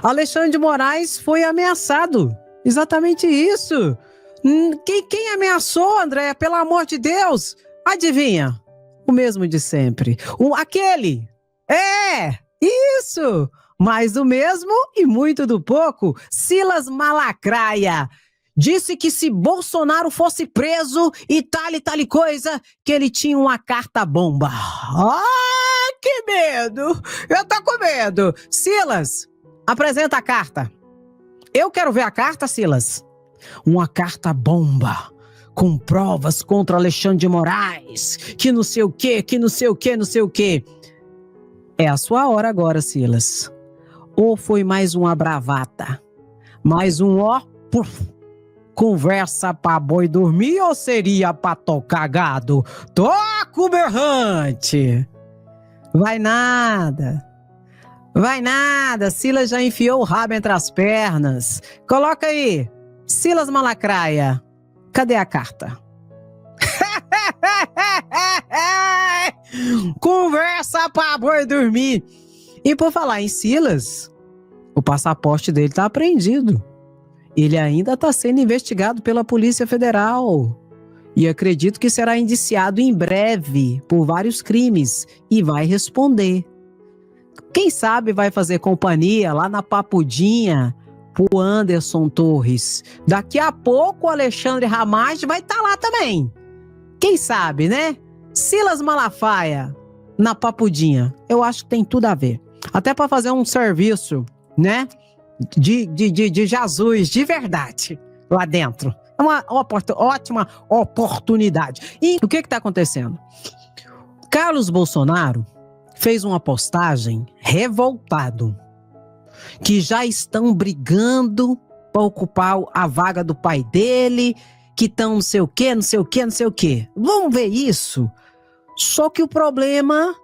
Alexandre de Moraes foi ameaçado. Exatamente isso. Quem ameaçou, André? Pelo amor de Deus. Adivinha? O mesmo de sempre. Aquele. É, isso. Mais do mesmo e muito do pouco. Silas Malacaia disse que se Bolsonaro fosse preso e tal coisa, que ele tinha uma carta-bomba. Ah, que medo! Eu tô com medo. Silas, apresenta a carta. Eu quero ver a carta, Silas. Uma carta-bomba com provas contra Alexandre de Moraes, que não sei o quê, que não sei o quê, não sei o quê. É a sua hora agora, Silas. Ou foi mais uma bravata? Mais um conversa pra boi dormir ou seria pra tocar gado? Toca o berrante! Vai nada. Vai nada. Silas já enfiou o rabo entre as pernas. Coloca aí. Silas Malacaia. Cadê a carta? Conversa pra boi dormir. E por falar em Silas, o passaporte dele tá apreendido. Ele ainda está sendo investigado pela Polícia Federal. E acredito que será indiciado em breve por vários crimes e vai responder. Quem sabe vai fazer companhia lá na Papudinha pro Anderson Torres. Daqui a pouco o Alexandre Ramage vai estar lá também. Quem sabe, né? Silas Malafaia na Papudinha. Eu acho que tem tudo a ver. Até para fazer um serviço, né? De Jesus, de verdade, lá dentro. É uma ótima oportunidade. E o que está acontecendo? Carlos Bolsonaro fez uma postagem revoltado, que já estão brigando para ocupar a vaga do pai dele, que estão não sei o quê, não sei o quê, não sei o quê. Vamos ver isso? Só que o problema,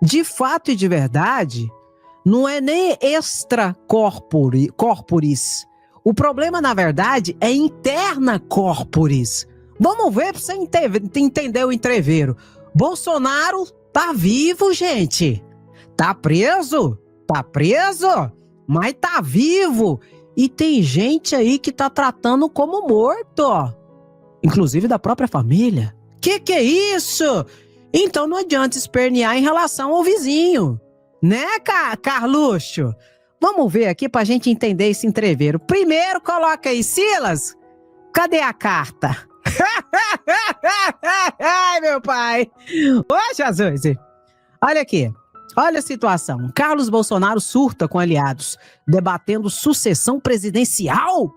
de fato e de verdade, não é nem extra corporis. O problema, na verdade, é interna corporis. Vamos ver para você entender o entreveiro. Bolsonaro tá vivo, gente. Tá preso? Tá preso? Mas tá vivo. E tem gente aí que tá tratando como morto. Inclusive da própria família. Que é isso? Então não adianta espernear em relação ao vizinho. Né, Carluxo? Vamos ver aqui pra gente entender esse entreveiro. Primeiro, coloca aí, Silas. Cadê a carta? Ai, meu pai. Ô, Jesus. Olha aqui. Olha a situação. Carlos Bolsonaro surta com aliados, debatendo sucessão presidencial.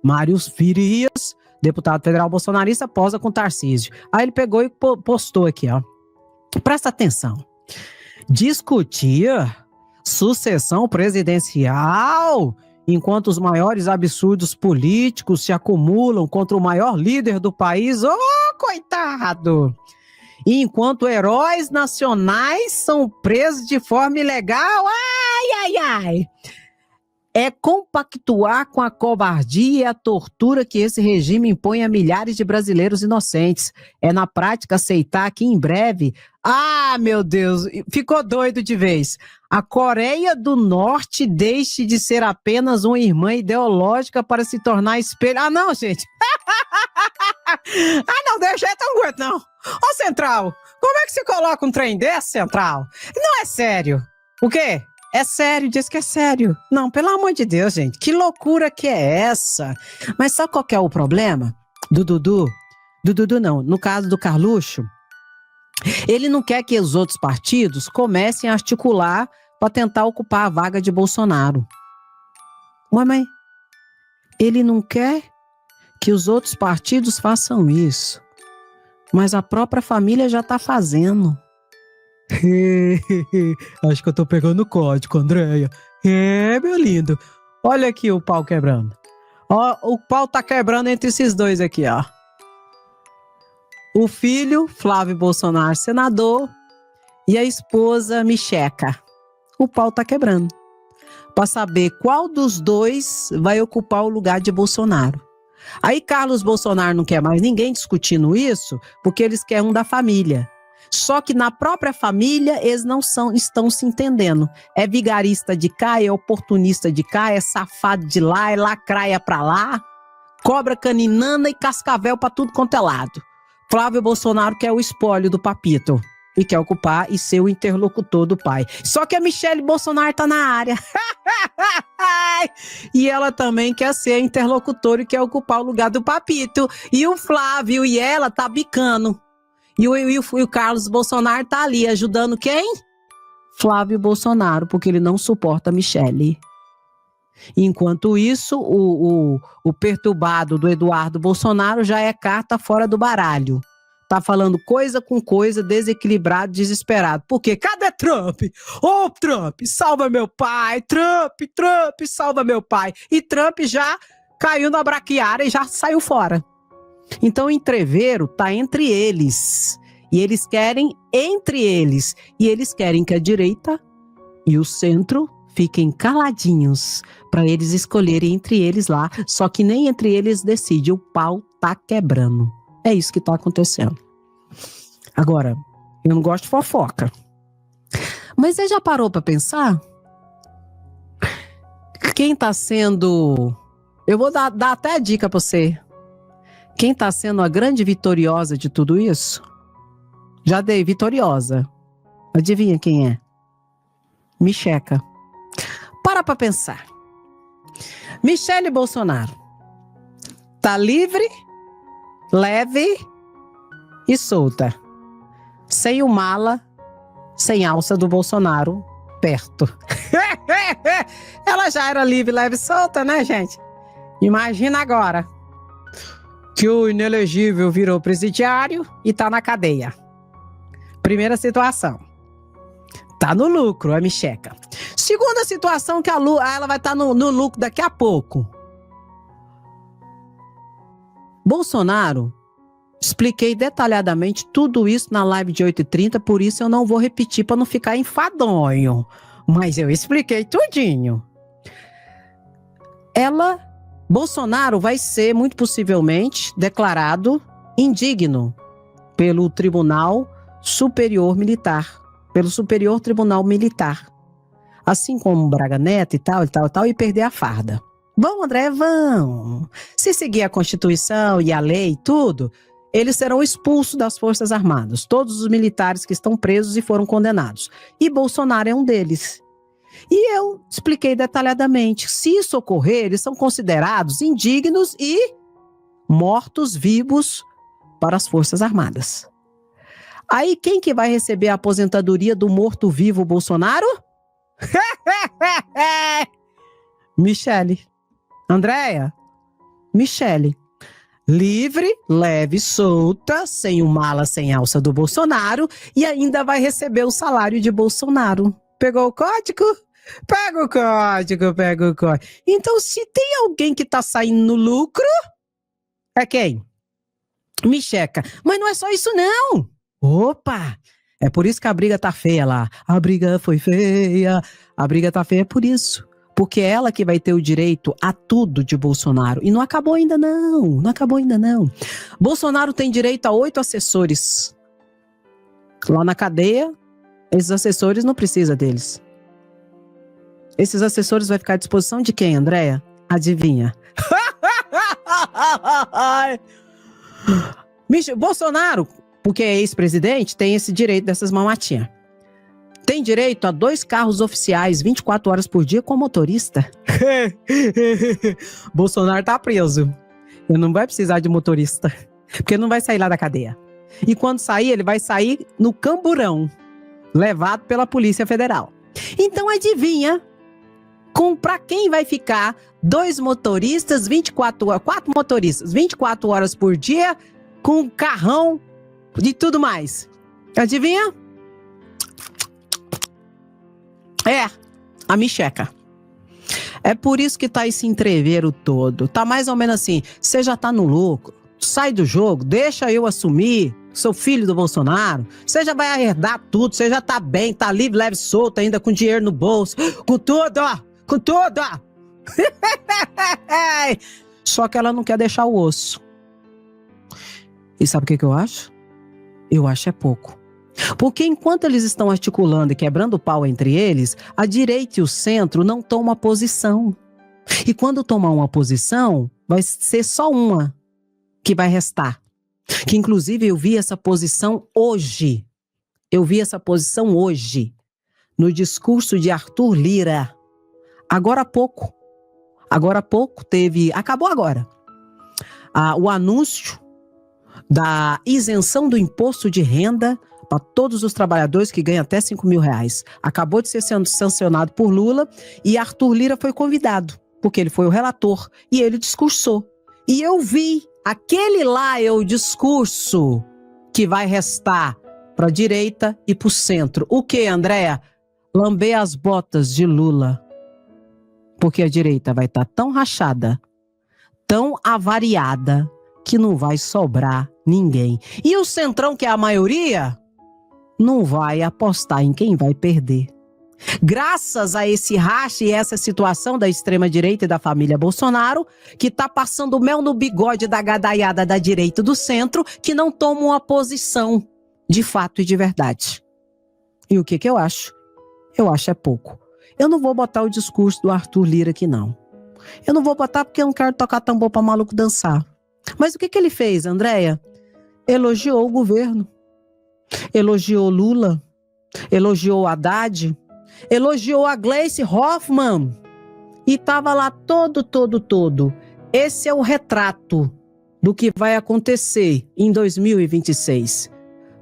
Mário Frias, deputado federal bolsonarista, posa com Tarcísio. Aí ele pegou e postou aqui, ó. Presta atenção. Discutia sucessão presidencial enquanto os maiores absurdos políticos se acumulam contra o maior líder do país. Coitado! E enquanto heróis nacionais são presos de forma ilegal, ai! É compactuar com a covardia e a tortura que esse regime impõe a milhares de brasileiros inocentes. É, na prática, aceitar que em breve... meu Deus, ficou doido de vez. A Coreia do Norte deixe de ser apenas uma irmã ideológica para se tornar espelho... não, gente. Não, de jeito não aguento, não. Ô, Central, como é que se coloca um trem desse, Central? Não é sério. O quê? É sério, diz que é sério. Não, pelo amor de Deus, gente, que loucura que é essa? Mas sabe qual que é o problema do Dudu? Do Dudu não, no caso do Carluxo, ele não quer que os outros partidos comecem a articular para tentar ocupar a vaga de Bolsonaro. Ué, mas ele não quer que os outros partidos façam isso, mas a própria família já está fazendo. Acho que eu tô pegando o código, Andréia. Meu lindo. Olha aqui o pau quebrando. Ó, o pau tá quebrando entre esses dois aqui, ó. O filho, Flávio Bolsonaro, senador, e a esposa, Micheca. O pau tá quebrando. Pra saber qual dos dois vai ocupar o lugar de Bolsonaro. Aí Carlos Bolsonaro não quer mais ninguém discutindo isso, porque eles querem um da família. Só que na própria família eles não estão se entendendo. É vigarista de cá, é oportunista de cá, é safado de lá, é lacraia pra lá, cobra caninana e cascavel pra tudo quanto é lado. Flávio Bolsonaro quer o espólio do papito e quer ocupar e ser o interlocutor do pai. Só que a Michelle Bolsonaro tá na área. E ela também quer ser a interlocutora e quer ocupar o lugar do papito. E o Flávio e ela tá bicando. E o Carlos Bolsonaro tá ali ajudando quem? Flávio Bolsonaro, porque ele não suporta a Michelle. Enquanto isso, o perturbado do Eduardo Bolsonaro já é carta fora do baralho. Tá falando coisa com coisa, desequilibrado, desesperado. Por quê? Cadê Trump? Ô, Trump, salva meu pai! Trump, salva meu pai! E Trump já caiu na braquiária e já saiu fora. Então o entreveiro tá entre eles. E eles querem entre eles. E eles querem que a direita e o centro fiquem caladinhos para eles escolherem entre eles lá. Só que nem entre eles decide. O pau tá quebrando. É isso que tá acontecendo. Agora, eu não gosto de fofoca. Mas você já parou para pensar? Quem tá sendo... Eu vou dar até a dica para você. Quem tá sendo a grande vitoriosa de tudo isso? Já dei, vitoriosa. Adivinha quem é? Micheca. Para pra pensar. Michelle Bolsonaro tá livre, leve e solta. Sem o mala, sem alça do Bolsonaro perto. Ela já era livre, leve e solta, né, gente? Imagina agora que o inelegível virou presidiário e tá na cadeia. Primeira situação. Tá no lucro, a Micheca. Segunda situação, que ela vai estar no lucro daqui a pouco. Bolsonaro, expliquei detalhadamente tudo isso na live de 8h30, por isso eu não vou repetir para não ficar enfadonho. Mas eu expliquei tudinho. Bolsonaro vai ser, muito possivelmente, declarado indigno pelo Tribunal Superior Militar, pelo Superior Tribunal Militar. Assim como Braga Neto e tal, e perder a farda. Vão, André, vão. Se seguir a Constituição e a lei e tudo, eles serão expulsos das Forças Armadas. Todos os militares que estão presos e foram condenados. E Bolsonaro é um deles. E eu expliquei detalhadamente. Se isso ocorrer, eles são considerados indignos e mortos-vivos para as Forças Armadas. Aí quem que vai receber a aposentadoria do morto-vivo Bolsonaro? Michelle. Andréia? Michelle. Livre, leve, solta, sem o mala, sem alça do Bolsonaro e ainda vai receber o salário de Bolsonaro. Pegou o código? Pega o código, pega o código. Então, se tem alguém que tá saindo no lucro, é quem? Micheca. Mas não é só isso, não. Opa! É por isso que a briga tá feia lá. A briga foi feia. A briga tá feia por isso. Porque é ela que vai ter o direito a tudo de Bolsonaro. E não acabou ainda não. Não acabou ainda não. Bolsonaro tem direito a 8 assessores. Lá na cadeia, esses assessores não precisa deles. Esses assessores vão ficar à disposição de quem, Andréia? Adivinha? Bolsonaro, porque é ex-presidente, tem esse direito dessas mamatinhas. Tem direito a 2 carros oficiais 24 horas por dia com motorista. Bolsonaro tá preso. Ele não vai precisar de motorista, porque não vai sair lá da cadeia. E quando sair, ele vai sair no camburão, levado pela Polícia Federal. Então adivinha, pra quem vai ficar 2 motoristas, 4 motoristas, 24 horas por dia, com carrão e tudo mais. Adivinha? É, a Micheca. É por isso que tá esse entreveiro todo. Tá mais ou menos assim, você já tá no lucro, sai do jogo, deixa eu assumir, sou filho do Bolsonaro, você já vai herdar tudo, você já tá bem, tá livre, leve, solto, ainda com dinheiro no bolso, com tudo, ó, com tudo, ó. Só que ela não quer deixar o osso. E sabe o que eu acho? Eu acho é pouco. Porque enquanto eles estão articulando e quebrando o pau entre eles, a direita e o centro não tomam posição. E quando tomar uma posição, vai ser só uma que vai restar. Que inclusive eu vi essa posição hoje. No discurso de Arthur Lira. Agora há pouco teve, acabou agora, o anúncio da isenção do imposto de renda para todos os trabalhadores que ganham até R$5.000. Acabou de ser sancionado por Lula e Arthur Lira foi convidado, porque ele foi o relator e ele discursou. E eu vi aquele lá é o discurso que vai restar para a direita e para o centro. O que, Andréa? Lamber as botas de Lula. Porque a direita vai estar tão rachada, tão avariada, que não vai sobrar ninguém. E o centrão, que é a maioria, não vai apostar em quem vai perder. Graças a esse racha e essa situação da extrema-direita e da família Bolsonaro, que está passando mel no bigode da gadaiada da direita e do centro, que não tomam uma posição de fato e de verdade. E o que eu acho? Eu acho é pouco. Eu não vou botar o discurso do Arthur Lira aqui, não. Eu não vou botar porque eu não quero tocar tambor para maluco dançar. Mas o que ele fez, Andréia? Elogiou o governo. Elogiou Lula. Elogiou Haddad. Elogiou a Gleice Hoffmann. E estava lá todo. Esse é o retrato do que vai acontecer em 2026.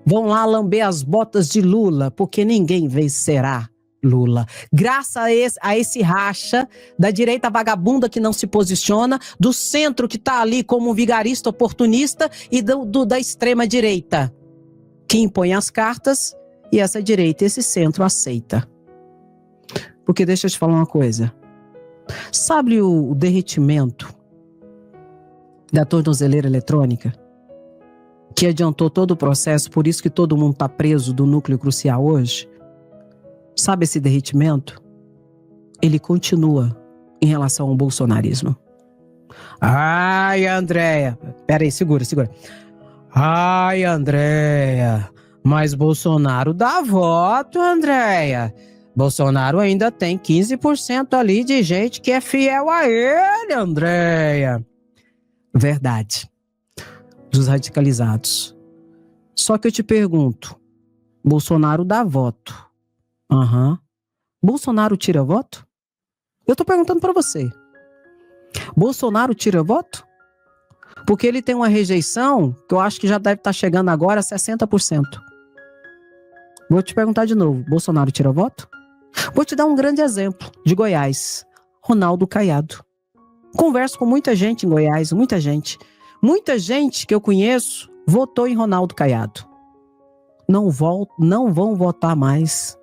Vão lá lamber as botas de Lula, porque ninguém vencerá Lula. Graças a esse racha da direita vagabunda que não se posiciona, do centro que está ali como um vigarista oportunista e da extrema direita que impõe as cartas e essa direita, esse centro aceita. Porque deixa eu te falar uma coisa. Sabe o derretimento da tornozeleira eletrônica? Que adiantou todo o processo, por isso que todo mundo está preso do núcleo crucial hoje? Sabe esse derretimento? Ele continua em relação ao bolsonarismo. Ai, Andréia. Peraí, segura. Ai, Andréia. Mas Bolsonaro dá voto, Andréia. Bolsonaro ainda tem 15% ali de gente que é fiel a ele, Andréia. Verdade. Dos radicalizados. Só que eu te pergunto, Bolsonaro dá voto. Bolsonaro tira voto? Eu tô perguntando pra você. Bolsonaro tira voto? Porque ele tem uma rejeição que eu acho que já deve estar chegando agora a 60%. Vou te perguntar de novo. Bolsonaro tira voto? Vou te dar um grande exemplo de Goiás. Ronaldo Caiado. Converso com muita gente em Goiás, muita gente. Muita gente que eu conheço votou em Ronaldo Caiado. Não vão votar mais.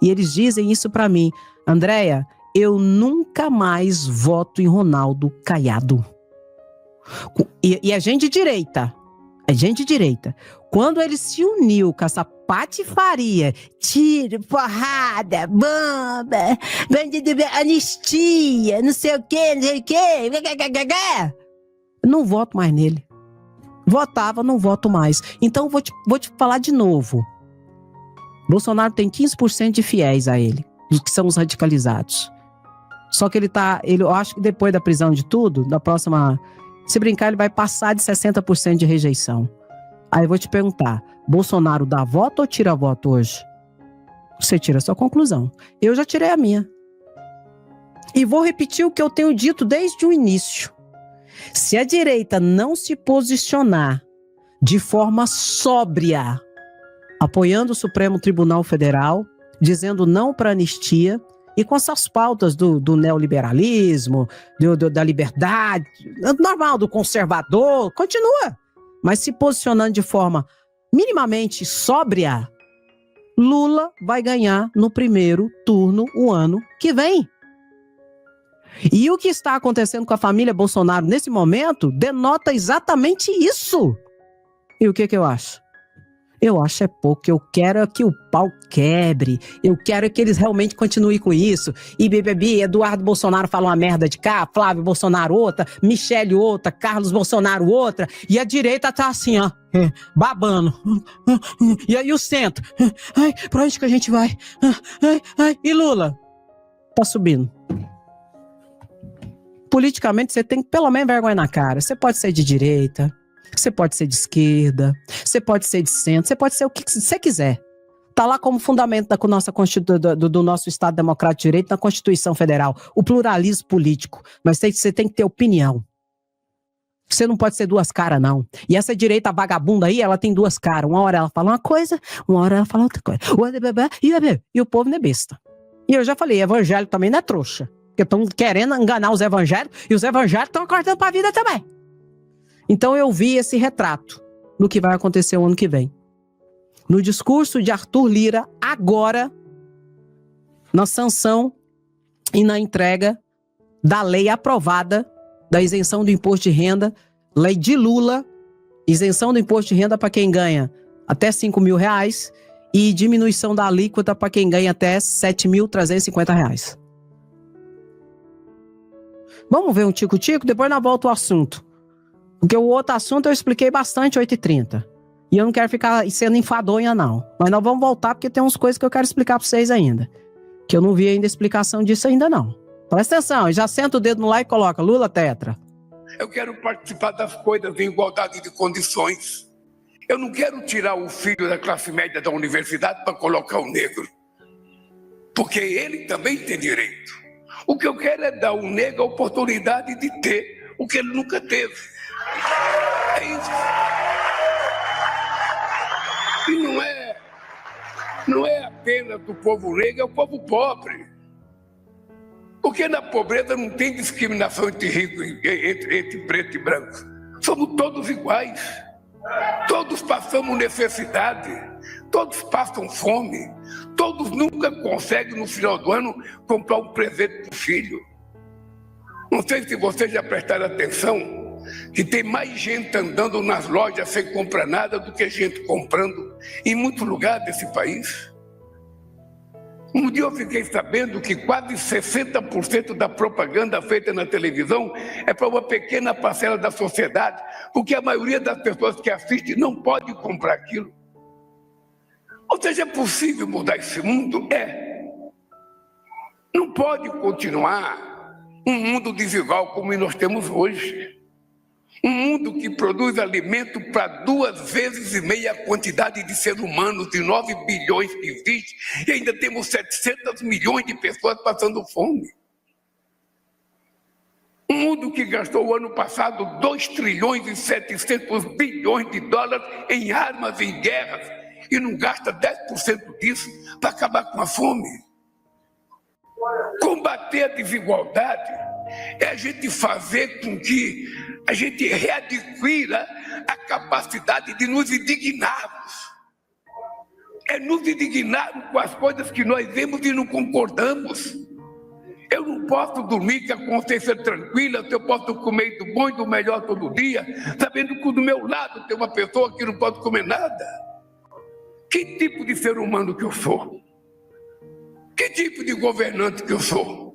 E eles dizem isso pra mim. Andréia, eu nunca mais voto em Ronaldo Caiado. E é gente de direita. É gente de direita. Quando ele se uniu com essa patifaria, tiro, porrada, bomba, anistia, não sei o quê, não voto mais nele. Votava, não voto mais. Então vou te falar de novo. Bolsonaro tem 15% de fiéis a ele, dos que são os radicalizados. Só que eu acho que depois da prisão de tudo, da próxima, se brincar, ele vai passar de 60% de rejeição. Aí eu vou te perguntar, Bolsonaro dá voto ou tira voto hoje? Você tira a sua conclusão. Eu já tirei a minha. E vou repetir o que eu tenho dito desde o início. Se a direita não se posicionar de forma sóbria, apoiando o Supremo Tribunal Federal, dizendo não para anistia, e com essas pautas do neoliberalismo, da liberdade, normal, do conservador, continua. Mas se posicionando de forma minimamente sóbria, Lula vai ganhar no primeiro turno o ano que vem. E o que está acontecendo com a família Bolsonaro nesse momento denota exatamente isso. E o que eu acho? Eu acho é pouco, eu quero é que o pau quebre, eu quero é que eles realmente continuem com isso. E BBB, Eduardo Bolsonaro fala uma merda de cá, Flávio Bolsonaro outra, Michele outra, Carlos Bolsonaro outra, e a direita tá assim, ó, babando. E aí o centro, ai, pra onde que a gente vai? E Lula? Tá subindo. Politicamente você tem pelo menos vergonha na cara. Você pode ser de direita, você pode ser de esquerda, você pode ser de centro, você pode ser o que você quiser. Está lá como fundamento do nosso Estado Democrático de Direito na Constituição Federal, o pluralismo político. Mas você tem que ter opinião. Você não pode ser duas caras, não. E essa direita vagabunda aí, ela tem duas caras. Uma hora ela fala uma coisa, uma hora ela fala outra coisa. E o povo não é besta. E eu já falei, evangélico também não é trouxa. Porque estão querendo enganar os evangélicos, e os evangélicos estão acordando para a vida também. Então eu vi esse retrato no que vai acontecer o ano que vem. No discurso de Arthur Lira, agora, na sanção e na entrega da lei aprovada da isenção do imposto de renda, lei de Lula, isenção do imposto de renda para quem ganha até R$5.000 e diminuição da alíquota para quem ganha até R$7.350. Vamos ver um tico-tico, depois nós volta ao assunto. Porque o outro assunto eu expliquei bastante 8h30. E eu não quero ficar sendo enfadonha, não. Mas nós vamos voltar porque tem umas coisas que eu quero explicar para vocês ainda. Que eu não vi ainda explicação disso ainda, não. Presta atenção, já senta o dedo no lá e coloca Lula tetra. Eu quero participar das coisas de igualdade de condições. Eu não quero tirar o filho da classe média da universidade para colocar o negro. Porque ele também tem direito. O que eu quero é dar ao negro a oportunidade de ter o que ele nunca teve. É isso. E não é apenas do povo negro, é o povo pobre. Porque na pobreza não tem discriminação entre rico, entre preto e branco. Somos todos iguais. Todos passamos necessidade. Todos passam fome. Todos nunca conseguem, no final do ano, comprar um presente para o filho. Não sei se vocês já prestaram atenção que tem mais gente andando nas lojas sem comprar nada do que gente comprando em muitos lugares desse país. Um dia eu fiquei sabendo que quase 60% da propaganda feita na televisão é para uma pequena parcela da sociedade, porque a maioria das pessoas que assistem não pode comprar aquilo. Ou seja, é possível mudar esse mundo? É. Não pode continuar um mundo desigual como nós temos hoje. Um mundo que produz alimento para 2,5 vezes a quantidade de seres humanos, de 9 bilhões que existe, e ainda temos 700 milhões de pessoas passando fome. Um mundo que gastou o ano passado 2,7 trilhões de dólares em armas, em guerras, e não gasta 10% disso para acabar com a fome. Combater a desigualdade é a gente fazer com que a gente readquira a capacidade de nos indignarmos. É nos indignarmos com as coisas que nós vemos e não concordamos. Eu não posso dormir com a consciência tranquila, se eu posso comer do bom e do melhor todo dia, sabendo que do meu lado tem uma pessoa que não pode comer nada. Que tipo de ser humano que eu sou? Que tipo de governante que eu sou?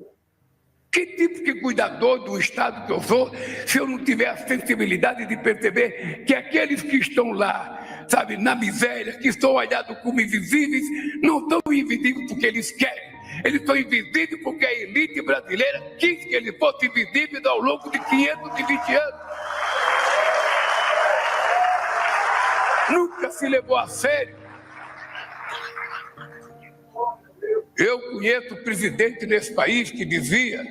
Que tipo de cuidador do Estado que eu sou, se eu não tiver a sensibilidade de perceber que aqueles que estão lá, sabe, na miséria, que estão olhados como invisíveis, não estão invisíveis porque eles querem. Eles estão invisíveis porque a elite brasileira quis que eles fossem invisíveis ao longo de 520 anos. Nunca se levou a sério. Eu conheço presidente nesse país que dizia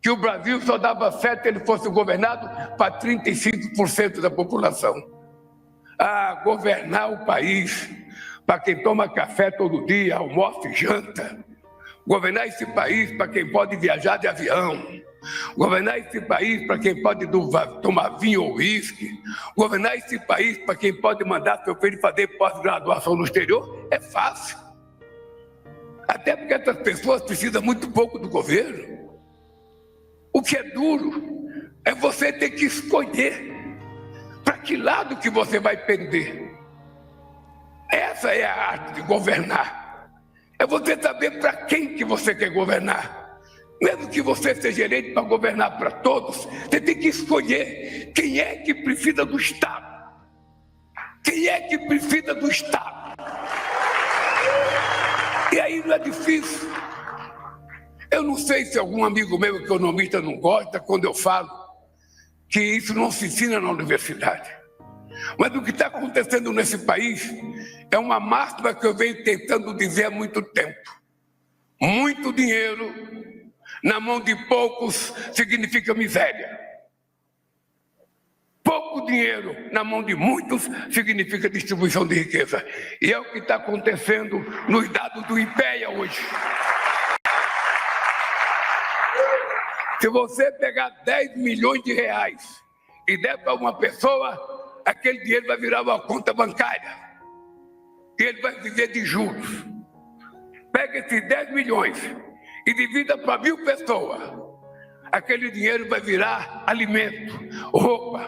que o Brasil só dava certo se ele fosse governado para 35% da população. Ah, governar o país para quem toma café todo dia, almoça e janta. Governar esse país para quem pode viajar de avião. Governar esse país para quem pode tomar vinho ou uísque. Governar esse país para quem pode mandar seu filho fazer pós-graduação no exterior é fácil. Até porque essas pessoas precisam muito pouco do governo. O que é duro é você ter que escolher para que lado que você vai pender. Essa é a arte de governar. É você saber para quem que você quer governar. Mesmo que você seja eleito para governar para todos, você tem que escolher quem é que precisa do Estado. Quem é que precisa do Estado? E aí não é difícil. Eu não sei se algum amigo meu economista não gosta quando eu falo que isso não se ensina na universidade. Mas o que está acontecendo nesse país é uma máxima que eu venho tentando dizer há muito tempo. Muito dinheiro na mão de poucos significa miséria. Pouco dinheiro na mão de muitos significa distribuição de riqueza. E é o que está acontecendo nos dados do IPEA hoje. Se você pegar 10 milhões de reais e der para uma pessoa, aquele dinheiro vai virar uma conta bancária. E ele vai viver de juros. Pega esses 10 milhões e divida para 1.000 pessoas. Aquele dinheiro vai virar alimento, roupa,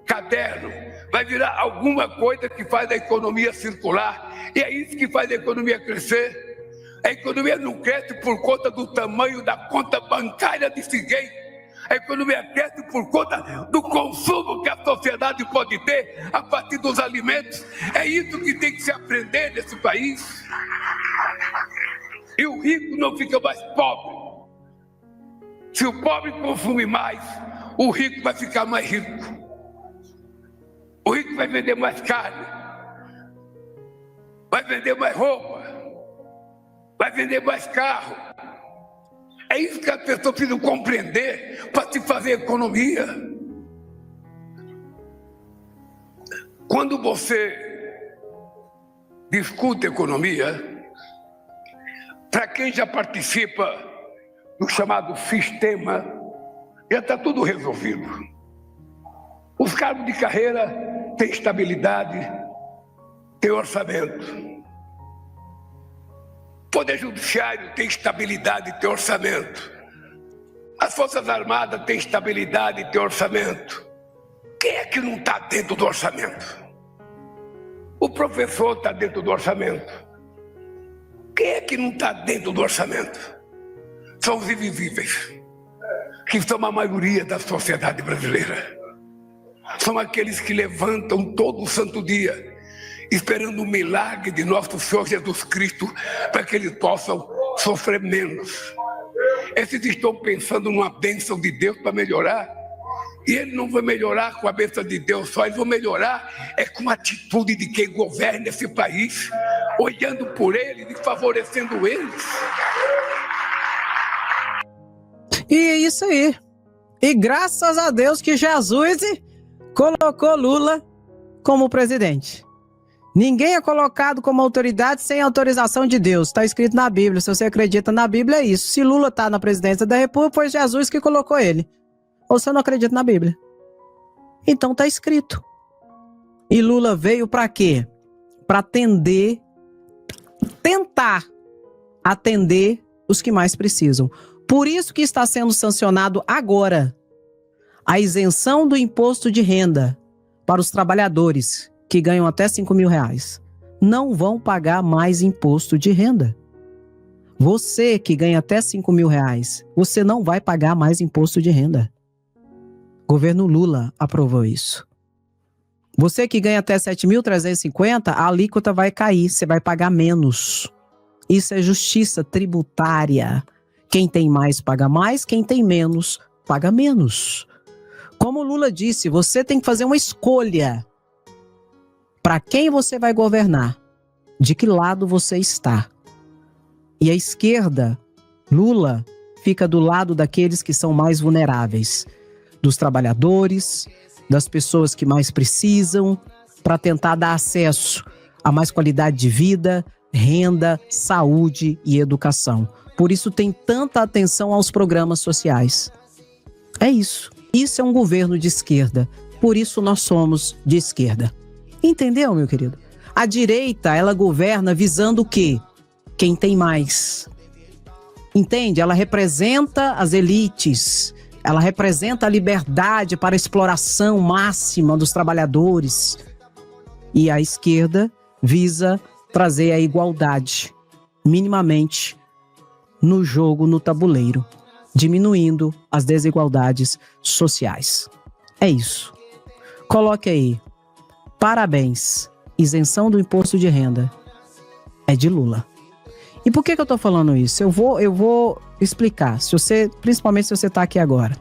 caderno, vai virar alguma coisa que faz a economia circular. E é isso que faz a economia crescer. A economia não cresce por conta do tamanho da conta bancária de ninguém. A economia cresce por conta do consumo que a sociedade pode ter a partir dos alimentos. É isso que tem que se aprender nesse país. E o rico não fica mais pobre. Se o pobre consumir mais, o rico vai ficar mais rico. O rico vai vender mais carne, vai vender mais roupa, vai vender mais carro. É isso que as pessoas precisam compreender para se fazer economia. Quando você discute economia, para quem já participa do chamado sistema, já está tudo resolvido. Os cargos de carreira têm estabilidade, têm orçamento. O Poder Judiciário tem estabilidade e tem orçamento. As Forças Armadas têm estabilidade e têm orçamento. Quem é que não está dentro do orçamento? O professor está dentro do orçamento. Quem é que não está dentro do orçamento? São os invisíveis, que são a maioria da sociedade brasileira. São aqueles que levantam todo santo dia, esperando o milagre de nosso Senhor Jesus Cristo, para que eles possam sofrer menos. Esses estão pensando numa bênção de Deus para melhorar, e ele não vai melhorar com a bênção de Deus só, eles vão melhorar com a atitude de quem governa esse país, olhando por eles e favorecendo eles. E é isso aí. E graças a Deus que Jesus colocou Lula como presidente. Ninguém é colocado como autoridade sem autorização de Deus. Está escrito na Bíblia. Se você acredita na Bíblia, é isso. Se Lula está na presidência da República, foi Jesus que colocou ele. Ou você não acredita na Bíblia? Então está escrito. E Lula veio para quê? Para tentar atender os que mais precisam. Por isso que está sendo sancionado agora a isenção do imposto de renda para os trabalhadores que ganham até R$5.000. Não vão pagar mais imposto de renda. Você que ganha até R$5.000, você não vai pagar mais imposto de renda. Governo Lula aprovou isso. Você que ganha até 7.350, a alíquota vai cair, você vai pagar menos. Isso é justiça tributária. Quem tem mais paga mais, quem tem menos paga menos. Como Lula disse, você tem que fazer uma escolha para quem você vai governar, de que lado você está. E a esquerda, Lula, fica do lado daqueles que são mais vulneráveis, dos trabalhadores, das pessoas que mais precisam, para tentar dar acesso a mais qualidade de vida, renda, saúde e educação. Por isso tem tanta atenção aos programas sociais. É isso. Isso é um governo de esquerda. Por isso nós somos de esquerda. Entendeu, meu querido? A direita, ela governa visando o quê? Quem tem mais. Entende? Ela representa as elites. Ela representa a liberdade para a exploração máxima dos trabalhadores. E a esquerda visa trazer a igualdade, minimamente, no jogo, no tabuleiro, diminuindo as desigualdades sociais. É isso. Coloque aí. Parabéns. Isenção do imposto de renda é de Lula. E por que eu tô falando isso? Eu vou explicar, principalmente se você está aqui agora.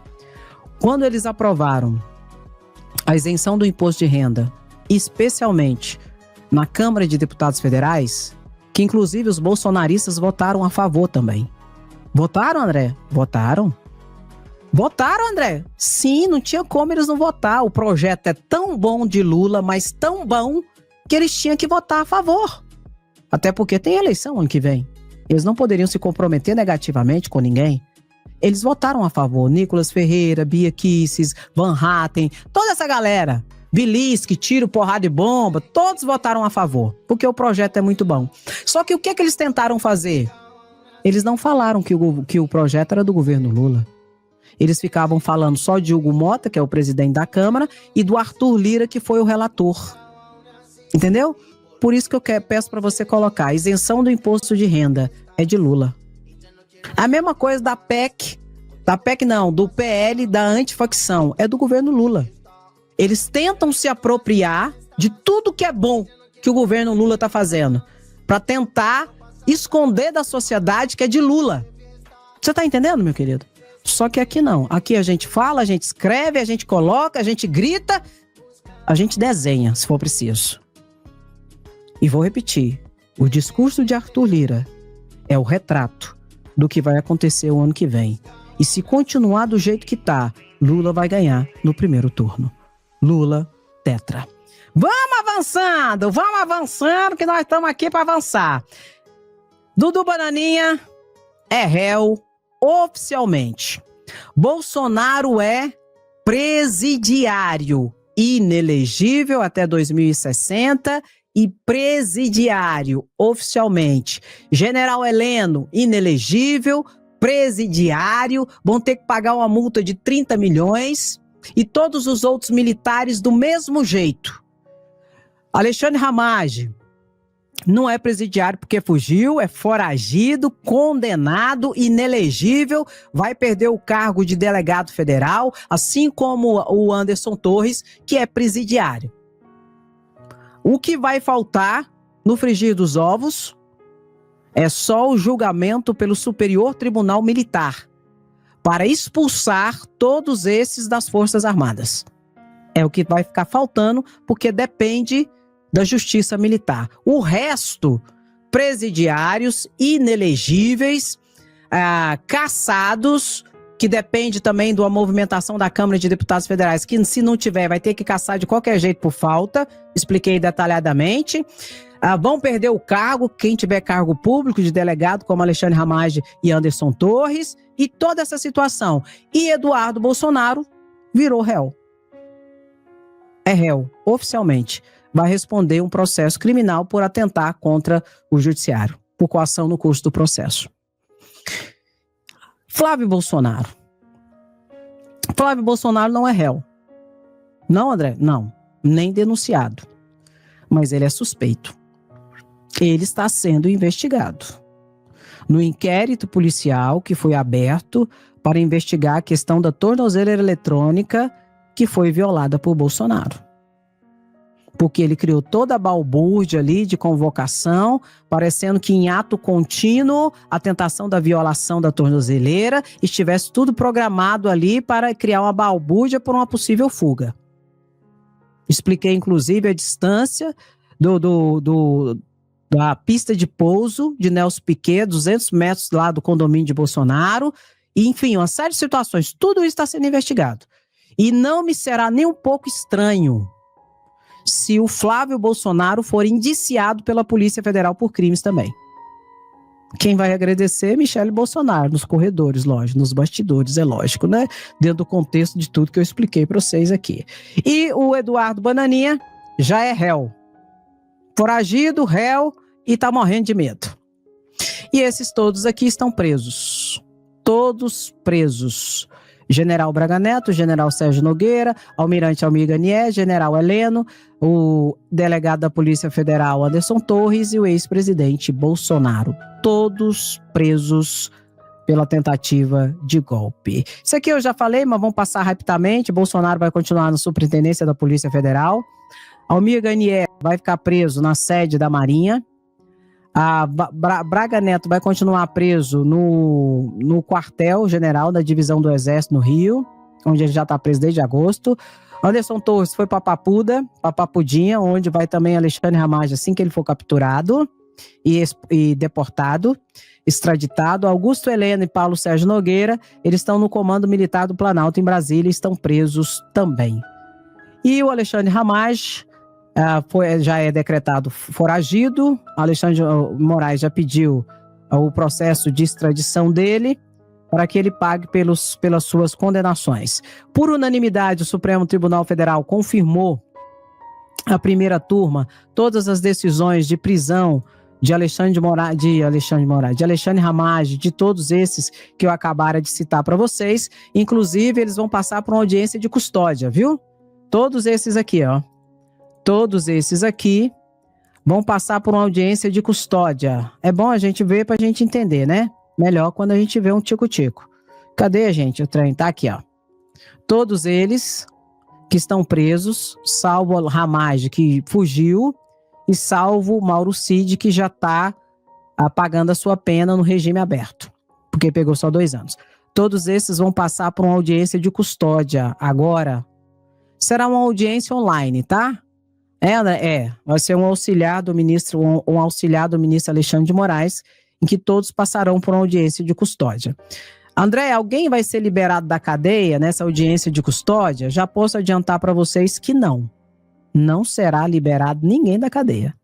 Quando eles aprovaram a isenção do imposto de renda, especialmente na Câmara de Deputados Federais, que inclusive os bolsonaristas votaram a favor também. Votaram, André? Votaram. Votaram, André? Sim, não tinha como eles não votar. O projeto é tão bom de Lula, mas tão bom, que eles tinham que votar a favor. Até porque tem eleição ano que vem. Eles não poderiam se comprometer negativamente com ninguém. Eles votaram a favor. Nicolas Ferreira, Bia Kicis, Van Hatten, toda essa galera. Bilisque, Tiro, Porrada e Bomba, todos votaram a favor, porque o projeto é muito bom. Só que o que eles tentaram fazer? Eles não falaram que o projeto era do governo Lula. Eles ficavam falando só de Hugo Mota, que é o presidente da Câmara, e do Arthur Lira, que foi o relator. Entendeu? Por isso que eu peço para você colocar, a isenção do imposto de renda é de Lula. A mesma coisa da PEC não, do PL, da antifacção, é do governo Lula. Eles tentam se apropriar de tudo que é bom que o governo Lula está fazendo, para tentar esconder da sociedade que é de Lula. Você tá entendendo, meu querido? Só que aqui não. Aqui a gente fala, a gente escreve, a gente coloca, a gente grita, a gente desenha, se for preciso. E vou repetir, o discurso de Arthur Lira é o retrato do que vai acontecer o ano que vem. E se continuar do jeito que tá, Lula vai ganhar no primeiro turno. Lula, tetra. Vamos avançando, que nós estamos aqui para avançar. Dudu Bananinha é réu oficialmente. Bolsonaro é presidiário, inelegível até 2060 e presidiário oficialmente. General Heleno, inelegível, presidiário, vão ter que pagar uma multa de 30 milhões e todos os outros militares do mesmo jeito. Alexandre Ramagem não é presidiário porque fugiu, é foragido, condenado, inelegível, vai perder o cargo de delegado federal, assim como o Anderson Torres, que é presidiário. O que vai faltar no frigir dos ovos é só o julgamento pelo Superior Tribunal Militar para expulsar todos esses das Forças Armadas. É o que vai ficar faltando, porque depende da Justiça Militar. O resto, presidiários, inelegíveis, caçados, que depende também da movimentação da Câmara de Deputados Federais, que se não tiver, vai ter que caçar de qualquer jeito por falta, expliquei detalhadamente. Vão perder o cargo, quem tiver cargo público de delegado, como Alexandre Ramagem e Anderson Torres, e toda essa situação. E Eduardo Bolsonaro virou réu. É réu, oficialmente. Vai responder um processo criminal por atentar contra o judiciário, por coação no curso do processo. Flávio Bolsonaro. Flávio Bolsonaro não é réu. Não, André? Não. Nem denunciado. Mas ele é suspeito. Ele está sendo investigado. No inquérito policial que foi aberto para investigar a questão da tornozeleira eletrônica que foi violada por Bolsonaro. Porque ele criou toda a balbúrdia ali de convocação, parecendo que em ato contínuo a tentação da violação da tornozeleira estivesse tudo programado ali para criar uma balbúrdia por uma possível fuga. Expliquei, inclusive, a distância da pista de pouso de Nelson Piquet, 200 metros lá do condomínio de Bolsonaro, e, enfim, uma série de situações. Tudo isso está sendo investigado. E não me será nem um pouco estranho se o Flávio Bolsonaro for indiciado pela Polícia Federal por crimes também. Quem vai agradecer é Michele Bolsonaro, nos corredores, lógico, nos bastidores, é lógico, né? Dentro do contexto de tudo que eu expliquei para vocês aqui. E o Eduardo Bananinha já é réu. Foragido, réu e tá morrendo de medo. E esses todos aqui estão presos. Todos presos. General Braga Neto, General Sérgio Nogueira, Almirante Almir Garnier, General Heleno, o delegado da Polícia Federal Anderson Torres e o ex-presidente Bolsonaro. Todos presos pela tentativa de golpe. Isso aqui eu já falei, mas vamos passar rapidamente. Bolsonaro vai continuar na Superintendência da Polícia Federal. Almir Garnier vai ficar preso na sede da Marinha. Braga Neto vai continuar preso no quartel-general da Divisão do Exército no Rio, onde ele já está preso desde agosto. Anderson Torres foi para Papudinha, onde vai também Alexandre Ramagem assim que ele for capturado e deportado, extraditado. Augusto Heleno e Paulo Sérgio Nogueira, eles estão no Comando Militar do Planalto em Brasília e estão presos também. E o Alexandre Ramagem já é decretado foragido. Alexandre Moraes já pediu o processo de extradição dele para que ele pague pelas suas condenações. Por unanimidade, o Supremo Tribunal Federal confirmou a primeira turma todas as decisões de prisão de Alexandre Ramagem, de todos esses que eu acabara de citar para vocês. Inclusive, eles vão passar por uma audiência de custódia, viu? Todos esses aqui, ó. Todos esses aqui vão passar por uma audiência de custódia. É bom a gente ver para a gente entender, né? Melhor quando a gente vê um tico-tico. Cadê, gente? O trem tá aqui, ó. Todos eles que estão presos, salvo o Ramagem, que fugiu, e salvo o Mauro Cid, que já está pagando a sua pena no regime aberto, porque pegou só 2 anos. Todos esses vão passar por uma audiência de custódia agora. Será uma audiência online, tá? Vai ser um auxiliar do ministro Alexandre de Moraes, em que todos passarão por uma audiência de custódia. André, alguém vai ser liberado da cadeia nessa audiência de custódia? Já posso adiantar para vocês que não. Não será liberado ninguém da cadeia.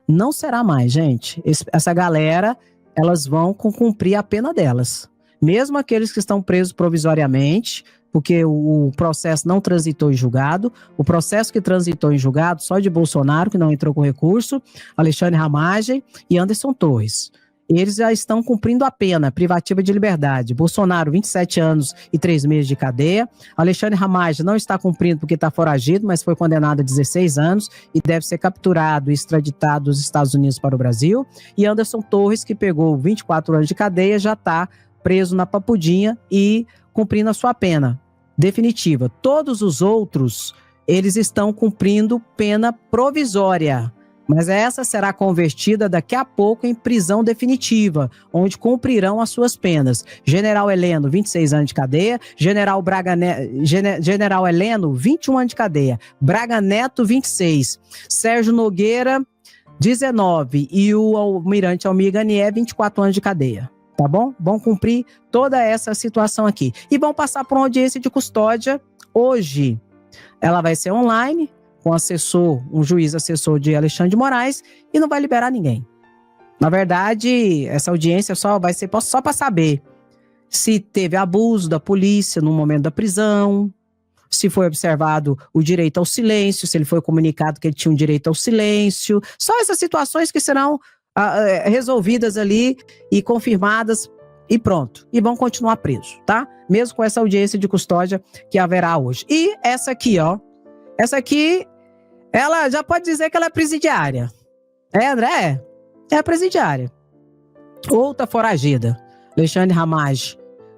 Não será mais, gente. Essa galera, elas vão cumprir a pena delas. Mesmo aqueles que estão presos provisoriamente, porque o processo não transitou em julgado. O processo que transitou em julgado, só de Bolsonaro, que não entrou com recurso, Alexandre Ramagem e Anderson Torres. Eles já estão cumprindo a pena privativa de liberdade. Bolsonaro, 27 anos e 3 meses de cadeia. Alexandre Ramagem não está cumprindo porque está foragido, mas foi condenado a 16 anos e deve ser capturado e extraditado dos Estados Unidos para o Brasil. E Anderson Torres, que pegou 24 anos de cadeia, já está preso na Papudinha e cumprindo a sua pena definitiva. Todos os outros, eles estão cumprindo pena provisória, mas essa será convertida daqui a pouco em prisão definitiva, onde cumprirão as suas penas. General Heleno, 26 anos de cadeia. General Heleno, 21 anos de cadeia. Braga Neto, 26. Sérgio Nogueira, 19. E o Almirante Almir Garnier, 24 anos de cadeia. Tá bom? Vão cumprir toda essa situação aqui. E vão passar por uma audiência de custódia hoje. Ela vai ser online, com um juiz assessor de Alexandre de Moraes, e não vai liberar ninguém. Na verdade, essa audiência vai ser só para saber se teve abuso da polícia no momento da prisão, se foi observado o direito ao silêncio, se ele foi comunicado que ele tinha um direito ao silêncio. Só essas situações que serão resolvidas ali e confirmadas e pronto. E vão continuar presos, tá? Mesmo com essa audiência de custódia que haverá hoje. E essa aqui, ó. Essa aqui, ela já pode dizer que ela é presidiária. André? É presidiária. Outra foragida. Alexandre Ramagem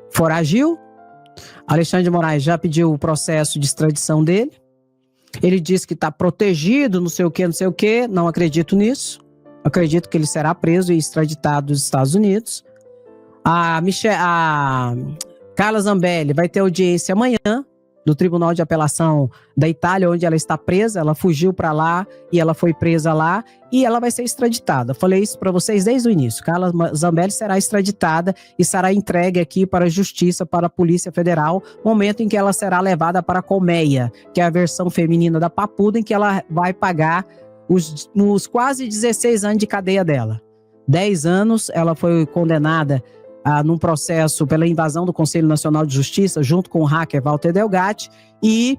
foragiu. Alexandre de Moraes já pediu o processo de extradição dele. Ele disse que está protegido, não sei o quê. Não acredito nisso. Acredito que ele será preso e extraditado dos Estados Unidos. A Carla Zambelli vai ter audiência amanhã do Tribunal de Apelação da Itália, onde ela está presa. Ela fugiu para lá e ela foi presa lá e ela vai ser extraditada. Falei isso para vocês desde o início. Carla Zambelli será extraditada e será entregue aqui para a Justiça, para a Polícia Federal, momento em que ela será levada para a Colmeia, que é a versão feminina da Papuda, em que ela vai pagar os quase 16 anos de cadeia dela. 10 anos, ela foi condenada num processo pela invasão do Conselho Nacional de Justiça, junto com o hacker Walter Delgatti, e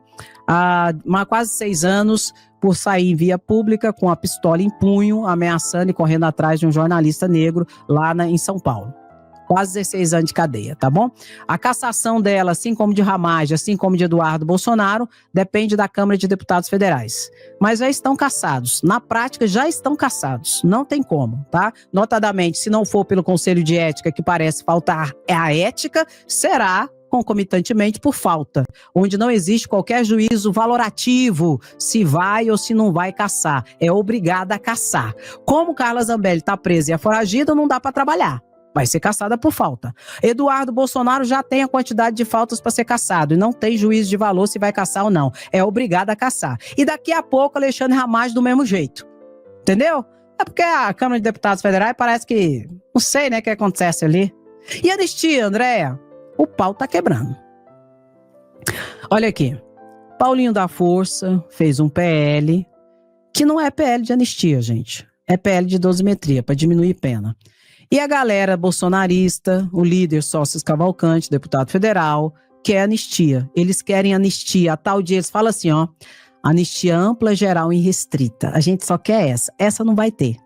quase 6 anos por sair em via pública com a pistola em punho, ameaçando e correndo atrás de um jornalista negro lá em São Paulo. quase 16 anos de cadeia, tá bom? A cassação dela, assim como de Ramagem, assim como de Eduardo Bolsonaro, depende da Câmara de Deputados Federais. Mas já estão cassados. Na prática, já estão cassados. Não tem como, tá? Notadamente, se não for pelo Conselho de Ética, que parece faltar a ética, será concomitantemente por falta, onde não existe qualquer juízo valorativo se vai ou se não vai caçar. É obrigada a caçar. Como Carla Zambelli está presa e é foragida, não dá para trabalhar. Vai ser caçada por falta. Eduardo Bolsonaro já tem a quantidade de faltas para ser caçado e não tem juízo de valor se vai caçar ou não. É obrigado a caçar. E daqui a pouco Alexandre Ramagem do mesmo jeito. Entendeu? É porque a Câmara de Deputados Federais parece que... Não sei, né, o que acontece ali. E anistia, Andréa? O pau tá quebrando. Olha aqui. Paulinho da Força fez um PL, que não é PL de anistia, gente. É PL de dosimetria, para diminuir pena. E a galera bolsonarista, o líder Sócios Cavalcante, deputado federal, quer anistia. Eles querem anistia. A tal dia eles falam assim, ó, anistia ampla, geral e restrita. A gente só quer essa. Essa não vai ter.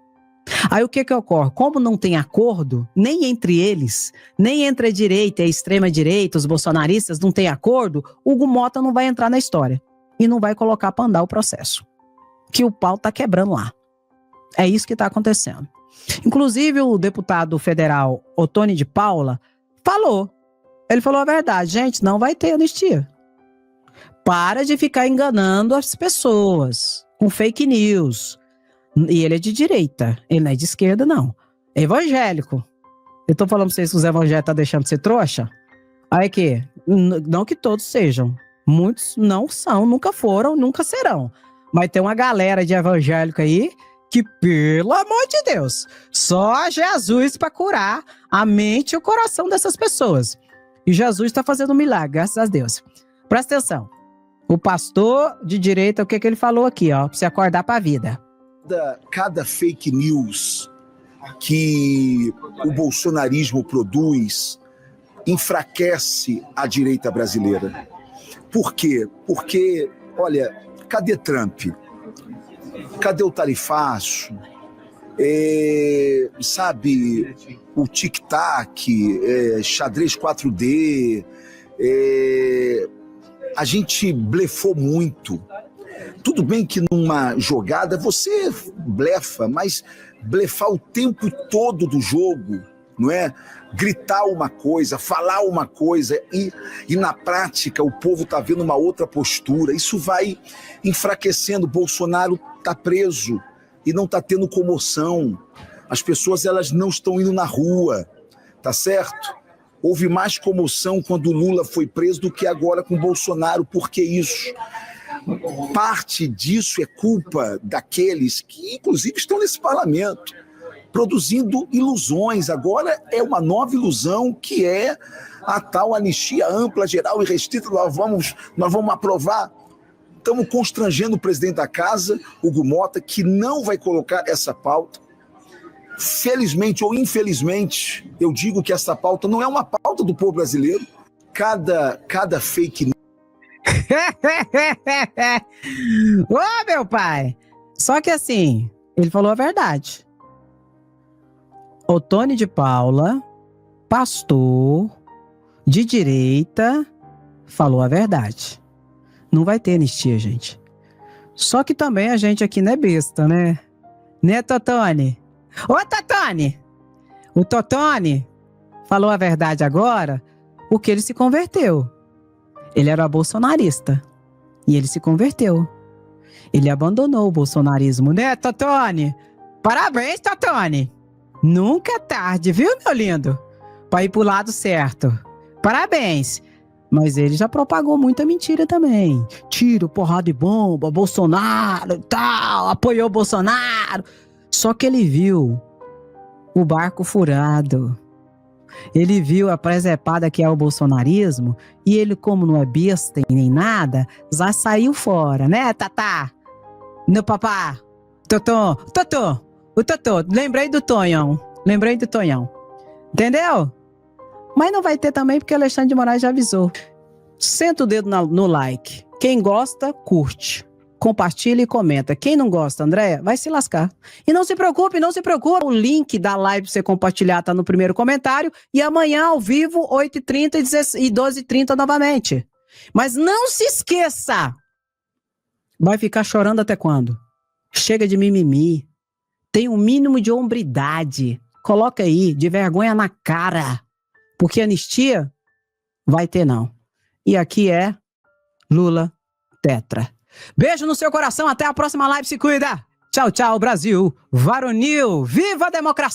Aí o que ocorre? Como não tem acordo, nem entre eles, nem entre a direita e a extrema-direita, os bolsonaristas não tem acordo, Hugo Mota não vai entrar na história e não vai colocar para andar o processo. Que o pau tá quebrando lá. É isso que tá acontecendo. Inclusive o deputado federal Ottoni de Paula falou. Ele falou a verdade. Gente, não vai ter anistia. Para de ficar enganando as pessoas com fake news. E ele é de direita, ele não é de esquerda, não. É evangélico. Eu tô falando pra vocês que os evangélicos tá deixando de ser trouxa? Aí que, não que todos sejam. Muitos não são, nunca foram, nunca serão. Mas tem uma galera de evangélico aí que, pelo amor de Deus, só Jesus pra curar a mente e o coração dessas pessoas. E Jesus tá fazendo um milagre, graças a Deus. Presta atenção. O pastor de direita, o que ele falou aqui, ó, pra você acordar pra vida. Cada fake news que o bolsonarismo produz enfraquece a direita brasileira. Por quê? Porque, olha, cadê Trump? Cadê o tarifaço? Sabe, o tic-tac, xadrez 4D. A gente blefou muito. Tudo bem que numa jogada você blefa, mas blefar o tempo todo do jogo, não é? Gritar uma coisa, falar uma coisa e na prática o povo está vendo uma outra postura. Isso vai enfraquecendo. Bolsonaro está preso e não está tendo comoção. As pessoas elas não estão indo na rua, tá certo? Houve mais comoção quando o Lula foi preso do que agora com o Bolsonaro. Por que isso? Parte disso é culpa daqueles que, inclusive, estão nesse parlamento, produzindo ilusões. Agora é uma nova ilusão que é a tal anistia ampla, geral e restrita. Nós vamos aprovar. Estamos constrangendo o presidente da casa, Hugo Mota, que não vai colocar essa pauta. Felizmente ou infelizmente, eu digo que essa pauta não é uma pauta do povo brasileiro. Cada fake news. Ô, meu pai! Só que assim, ele falou a verdade. Ottoni de Paula, pastor de direita, falou a verdade. Não vai ter anistia, gente. Só que também a gente aqui não é besta, né? Né, Totoni? Ô, Totoni! O Totoni falou a verdade agora porque ele se converteu. Ele era bolsonarista. E ele se converteu. Ele abandonou o bolsonarismo, né, Totoni? Parabéns, Totoni! Nunca é tarde, viu, meu lindo? Pra ir pro lado certo. Parabéns! Mas ele já propagou muita mentira também. Tiro, porrada de bomba, Bolsonaro e tal, apoiou o Bolsonaro. Só que ele viu o barco furado. Ele viu a presepada que é o bolsonarismo e ele, como não é besta nem nada, já saiu fora, né, Tatá? No papá. Totô. O Totô. Lembrei do Tonhão. Entendeu? Mas não vai ter também porque Alexandre de Moraes já avisou. Senta o dedo no like. Quem gosta, curte. compartilha e comenta. Quem não gosta, Andréia, vai se lascar. E não se preocupe, não se preocupe. O link da live pra você compartilhar tá no primeiro comentário. E amanhã, ao vivo, 8h30 e 12h30 novamente. Mas não se esqueça. Vai ficar chorando até quando? Chega de mimimi. Tem um mínimo de hombridade. Coloca aí, de vergonha na cara. Porque anistia vai ter não. E aqui é Lula Tetra. Beijo no seu coração, até a próxima live, se cuida. Tchau, tchau, Brasil. Varonil, viva a democracia!